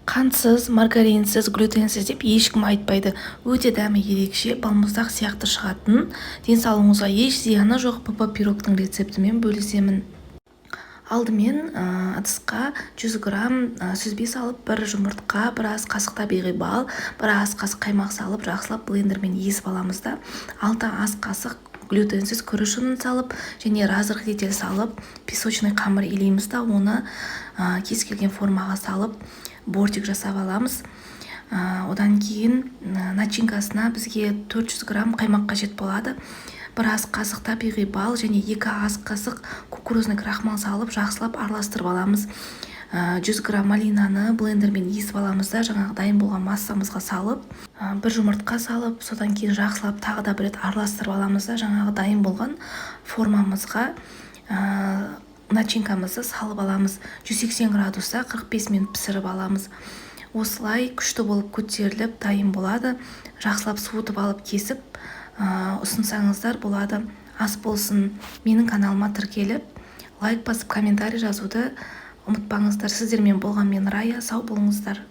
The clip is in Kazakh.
қантсыз, маргаринсіз, глютенсіз деп ешкім айтпайды. Өте дәмі ерекше, балмұздақ сияқты шығатын, денсаулығыңызға еш зияны жоқ ПП пирогтың рецептімен бөлісемін. Алдымен ыдысқа 100 грамм сүзбе салып, бір жұмыртқа, біраз қасық табиғи бал, біраз қасық қаймақ салып, жақсылап блендермен езіп аламыз да, 6 ас қасық глютенсіз күріш ұнын салып, және разрыхлитель салып, песочный қамыр илейміз да, оны кез келген формаға салып, бортик жасап аламыз. Одан кейін начинкасына бізге 400 грамм қаймақ қажет болады. Бір ас қасық табиғи бал және 2 ас қасық кукурузный крахмал салып, жақсылап араластырып аламыз. 100 грамм малинаны блендермен езіп аламыз да, жаңағы дайын болған массамызға салып, бір жұмыртқа салып, содан кейін жақсылап тағы да бір рет араластырып аламыз да, жаңағы дайын болған формамызға начинкамызды салып аламыз. 180 градуста 45 минут пісіріп аламыз. Осылай күшті болып көтеріліп дайын болады. Жақсылап суытып алып кесіп ұсынсаңыздар болады. Ас болсын. Менің каналыма тіркеліп, лайк басып комментарий жазуды ұмытпаңыздар. Сіздермен болған мен Рая, сау болыңыздар.